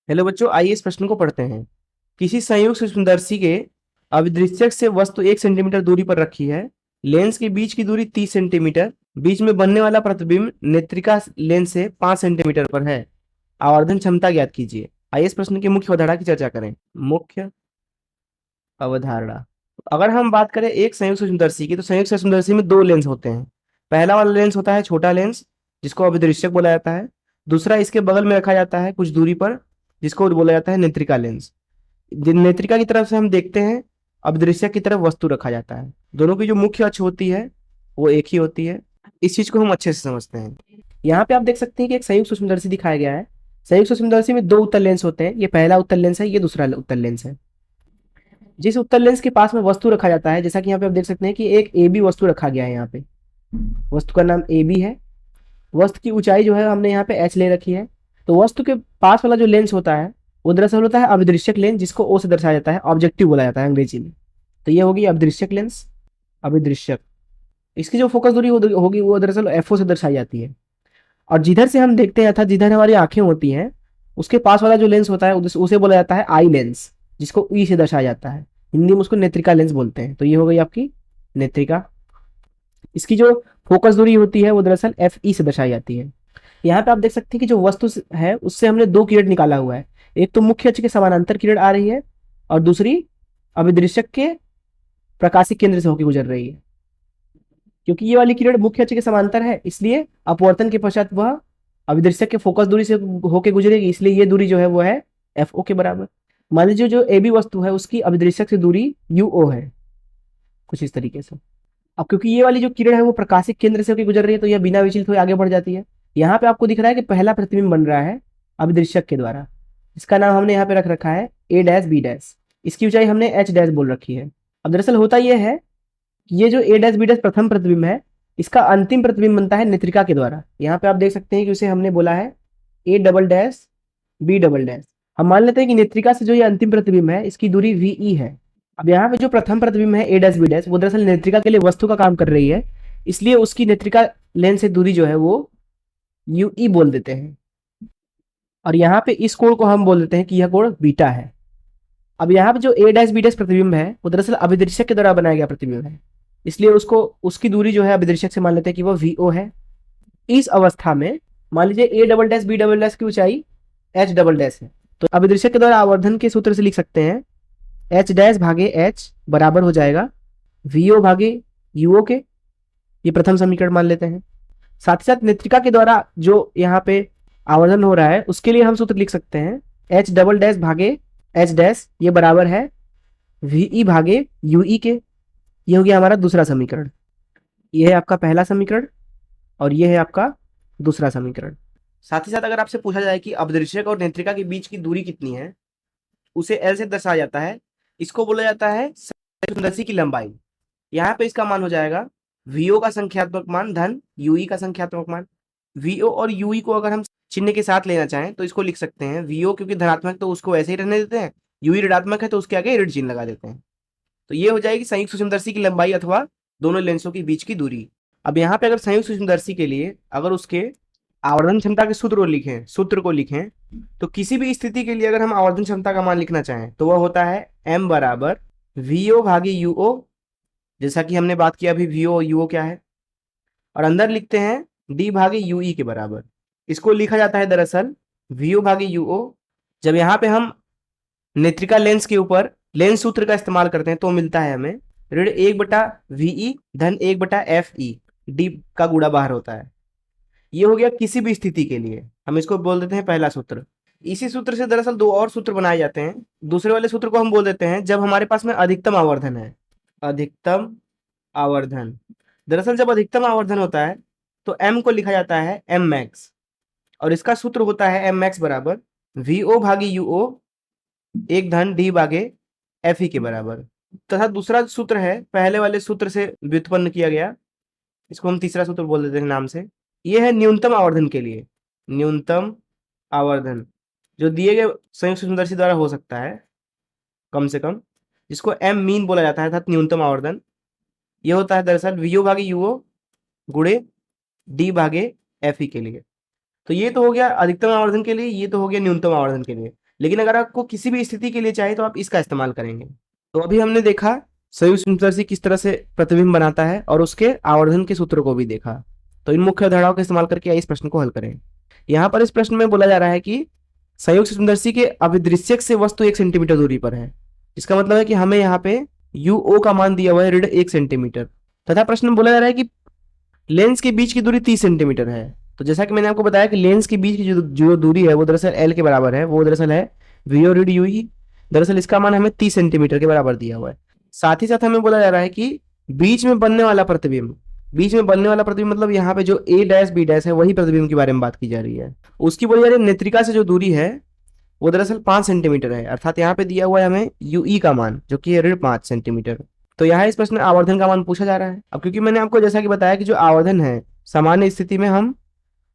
Hello बच्चों, आइए इस प्रश्न को पढ़ते हैं। किसी संयुक्त सूक्ष्मदर्शी के अभिदृश्यक से वस्तु 1 सेंटीमीटर दूरी पर रखी है। लेंस के बीच की दूरी 30 सेंटीमीटर। बीच में बनने वाला प्रतिबिंब नेत्रिका लेंस से 5 सेंटीमीटर पर है। आवर्धन क्षमता ज्ञात कीजिए। आइए इस प्रश्न की मुख्य अवधारणा की चर्चा करें। मुख्य अवधारणा, अगर हम बात करें एक संयुक्त सूक्ष्मदर्शी की, तो संयुक्त सूक्ष्मदर्शी में दो लेंस होते हैं। पहला वाला लेंस होता है छोटा लेंस, जिसको अभिदृश्यक बोला जाता है। दूसरा इसके बगल में रखा जाता है कुछ दूरी पर, जिसको बोला जाता है नेत्रिका लेंस। नेत्रिका की तरफ से हम देखते हैं, अभिदृश्यक की तरफ वस्तु रखा जाता है। दोनों की जो मुख्य अक्ष होती है वो एक ही होती है। इस चीज को हम अच्छे से समझते हैं। यहाँ पे आप देख सकते हैं कि एक संयुक्त सूक्ष्मदर्शी दिखाया गया है। संयुक्त सूक्ष्मदर्शी में दो उत्तल लेंस होते हैं। ये पहला उत्तल लेंस है, ये दूसरा उत्तल लेंस है। जिस उत्तल लेंस के पास में वस्तु रखा जाता है, जैसा कि यहाँ पे आप देख सकते हैं कि एक ए बी वस्तु रखा गया है। यहाँ पे वस्तु का नाम ए बी है। वस्तु की ऊंचाई जो है हमने यहाँ पे एच ले रखी है। तो वस्तु के पास वाला जो लेंस होता है वो दरअसल होता है अभिदृश्यक लेंस, जिसको ओ से दर्शाया जाता है, ऑब्जेक्टिव बोला जाता है अंग्रेजी में। तो ये होगी अभिदृश्यक लेंस, अभिदृश्यक। इसकी जो फोकस दूरी होगी वो दरअसल एफओ से दर्शाई जाती है। और जिधर से हम देखते हैं अर्थात जिधर हमारी आंखें होती हैं, उसके पास वाला जो लेंस होता है उसे बोला जाता है आई लेंस, जिसको ई से दर्शाया जाता है। हिंदी में उसको नेत्रिका लेंस बोलते हैं। तो ये हो गई आपकी नेत्रिका। इसकी जो फोकस दूरी होती है वो दरअसल एफ ई से दर्शाई जाती है। यहाँ पे आप देख सकते हैं कि जो वस्तु है उससे हमने दो किरण निकाला हुआ है। एक तो मुख्य अक्ष के समानांतर किरण आ रही है, और दूसरी अभिदृश्यक के प्रकाशिक केंद्र से होकर गुजर रही है। क्योंकि ये वाली किरण मुख्य अक्ष के समांतर है, इसलिए अपवर्तन के पश्चात वह अभिदृश्यक के फोकस दूरी से होकर गुजरेगी। इसलिए ये दूरी जो है वो है एफ ओ के बराबर। मान लीजिए जो ए बी वस्तु है उसकी अभिदृश्यक से दूरी यू ओ है, कुछ इस तरीके से। अब क्योंकि ये वाली जो किरण है वो प्रकाशिक केंद्र से होकर गुजर रही है, तो यह बिना विचलित हुए आगे बढ़ जाती है। यहाँ पे आपको दिख रहा है कि पहला प्रतिबिंब बन रहा है अभिदृश्यक के द्वारा। इसका नाम हमने यहाँ पे रख रखा है ए डैश बी डैश। इसकी ऊंचाई हमने एच डैश बोल रखी है। अब दरअसल होता यह है कि ये जो ए डैश बी डैश प्रथम प्रतिबिंब है, इसका अंतिम प्रतिबिंब बनता है नेत्रिका के द्वारा। यहाँ पे आप देख सकते हैं कि उसे हमने बोला है A double dash B double dash. हम मान लेते हैं कि नेत्रिका से जो ये अंतिम प्रतिबिंब है इसकी दूरी वी है। अब यहाँ पे जो प्रथम प्रतिबिंब है ए डैश बी डैश, वो दरअसल नेत्रिका के लिए वस्तु का काम कर रही है, इसलिए उसकी नेत्रिका लेंस से दूरी जो है वो यू ई बोल देते हैं। और यहाँ पे इस कोण को हम बोल देते हैं कि यह कोण बीटा है। अब यहाँ पे जो ए डैश बी डैश प्रतिबिंब है वो दरअसल अभिदृश्यक के द्वारा बनाया गया प्रतिबिंब है, इसलिए उसको उसकी दूरी जो है अभिदृश्यक से मान लेते हैं कि वो वी ओ है। इस अवस्था में मान लीजिए A double dash B double dash की ऊंचाई एच डबल डैश है, तो अभिदृश्यक के द्वारा आवर्धन के सूत्र से लिख सकते हैं एच डैश भागे एच बराबर हो जाएगा वी ओ भागे यू ओ के। ये प्रथम समीकरण मान लेते हैं। साथ ही साथ नेत्रिका के द्वारा जो यहाँ पे आवर्धन हो रहा है उसके लिए हम सूत्र लिख सकते हैं एच डबल डैश भागे एच डैश, ये बराबर है वी भागे यू के। ये हो गया हमारा दूसरा समीकरण। ये है आपका पहला समीकरण और ये है आपका दूसरा समीकरण। साथ ही साथ अगर आपसे पूछा जाए कि अभिदृश्यक और नेत्रिका के बीच की दूरी कितनी है, उसे एल से दर्शाया जाता है। इसको बोला जाता है सूक्ष्मदर्शी की लंबाई। यहाँ पे इसका मान हो जाएगा वीओ का संख्यात्मक मान धन यूई का संख्यात्मक मान। वीओ और यूई को अगर हम चिन्ह के साथ लेना चाहें तो इसको लिख सकते हैं वीओ क्योंकि धनात्मक तो उसको ऐसे ही रहने देते हैं, यूई ऋणात्मक है तो उसके आगे ऋण चिन्ह लगा देते हैं। तो ये हो जाएगी संयुक्त सूक्ष्मदर्शी की लंबाई अथवा दोनों लेंसों के बीच की दूरी। अब यहाँ पे अगर संयुक्त सूक्ष्मदर्शी के लिए अगर उसके आवर्धन क्षमता के सूत्र को लिखें तो किसी भी स्थिति के लिए अगर हम आवर्धन क्षमता का मान लिखना चाहें तो वह होता है m बराबर वीओ भागे यूओ, जैसा कि हमने बात किया अभी वीओ यूओ क्या है, और अंदर लिखते हैं d भागे यूई के बराबर। इसको लिखा जाता है दरअसल वीओ भागे यूओ। जब यहाँ पे हम नेत्रिका लेंस के ऊपर लेंस सूत्र का इस्तेमाल करते हैं तो मिलता है हमें ऋण 1/वी धन 1/एफ ई, डी का गुणा बाहर होता है। ये हो गया किसी भी स्थिति के लिए, हम इसको बोल देते हैं पहला सूत्र। इसी सूत्र से दरअसल दो और सूत्र बनाए जाते हैं। दूसरे वाले सूत्र को हम बोल देते हैं जब हमारे पास में अधिकतम आवर्धन है। अधिकतम आवर्धन, दरअसल जब अधिकतम आवर्धन होता है तो m को लिखा जाता है m मैक्स, और इसका सूत्र होता है m मैक्स बराबर vo भागे यूओ एक धन d भागे एफ ई के बराबर। तथा दूसरा सूत्र है पहले वाले सूत्र से व्युत्पन्न किया गया, इसको हम तीसरा सूत्र बोल देते हैं नाम से। ये है न्यूनतम आवर्धन के लिए। न्यूनतम आवर्धन जो दिए गए संयुक्त सूक्ष्मदर्शी द्वारा हो सकता है कम से कम, जिसको एम मीन बोला जाता है अर्थात न्यूनतम आवर्धन। ये होता है दरअसल वीओ भागे यूओ गुणे डी भागे एफ ई के लिए। तो ये तो हो गया अधिकतम आवर्धन के लिए, ये तो हो गया न्यूनतम आवर्धन के लिए। लेकिन अगर आपको किसी भी स्थिति के लिए चाहिए तो आप इसका इस्तेमाल करेंगे। तो अभी हमने देखा संयुक्त सूक्ष्मदर्शी किस तरह से प्रतिबिंब बनाता है और उसके आवर्धन के सूत्र को भी देखा। तो इन मुख्य अवधारणाओं का इस्तेमाल करके इस प्रश्न को हल करें। यहाँ पर इस प्रश्न में बोला जा रहा है कि संयुक्त सूक्ष्मदर्शी के अभिदृश्यक से वस्तु 1 सेंटीमीटर दूरी पर है। इसका मतलब है कि हमें यहाँ पे UO का मान दिया हुआ है ऋण 1 सेंटीमीटर, तथा प्रश्न में बोला जा रहा है कि लेंस के बीच की दूरी 30 सेंटीमीटर है। तो जैसा कि मैंने आपको बताया कि लेंस के बीच की जो दूरी है वो दरअसल L के बराबर है, वो दरअसल है VO ऋण UE। दरअसल इसका मान हमें 30 सेंटीमीटर के बराबर दिया हुआ है। साथ ही साथ हमें बोला जा रहा है कि बीच में बनने वाला प्रतिबिंब, बीच में बनने वाला प्रतिबिंब मतलब यहाँ पे जो A डैश B डैश है वही प्रतिबिंब के बारे में बात की जा रही है। उसकी बोली जा रही है नेत्रिका से जो दूरी है वो दरअसल 5 सेंटीमीटर है, अर्थात यहाँ पे दिया हुआ है हमें UE का मान जो कि है ऋण 5 सेंटीमीटर। तो यहाँ इस प्रश्न में आवर्धन का मान पूछा जा रहा है। अब क्योंकि मैंने आपको जैसा कि बताया कि जो आवर्धन है सामान्य स्थिति में हम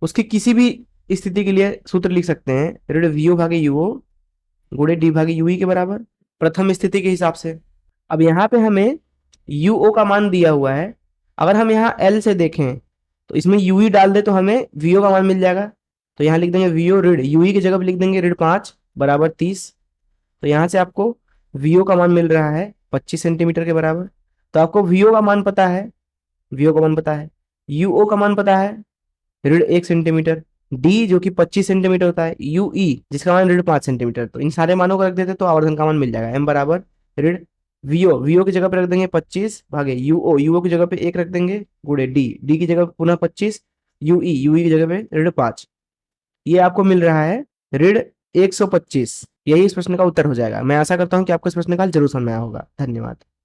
उसकी किसी भी स्थिति के लिए सूत्र लिख सकते हैं ऋण VO भागे UO गुणे D भागे UE के बराबर, प्रथम स्थिति के हिसाब से। अब यहाँ पे हमें UO का मान दिया हुआ है, अगर हम यहाँ L से देखें तो इसमें UE डाल दे तो हमें VO का मान मिल जाएगा। तो यहाँ लिख देंगे VO ऋण UE की जगह पे लिख देंगे ऋण 5 बराबर 30। तो यहाँ से आपको VO का मान मिल रहा है 25 सेंटीमीटर के बराबर। तो आपको VO का मान पता है, VO का मान पता है, UO का मान पता है ऋण 1 सेंटीमीटर, D जो कि 25 सेंटीमीटर होता है, UE जिसका मान ऋण 5 सेंटीमीटर। तो इन सारे मानों को रख देते तो आवर्धन का मान मिल जाएगा M बराबर ऋण VO की जगह पे रख देंगे 25 भागे UO की जगह पे 1 रख देंगे गुणे D की जगह पे पुनः 25, UE की जगह पे ऋण 5। ये आपको मिल रहा है ऋण 125। यही इस प्रश्न का उत्तर हो जाएगा। मैं आशा करता हूँ कि आपको इस प्रश्न का हल जरूर समझ में आया होगा। धन्यवाद।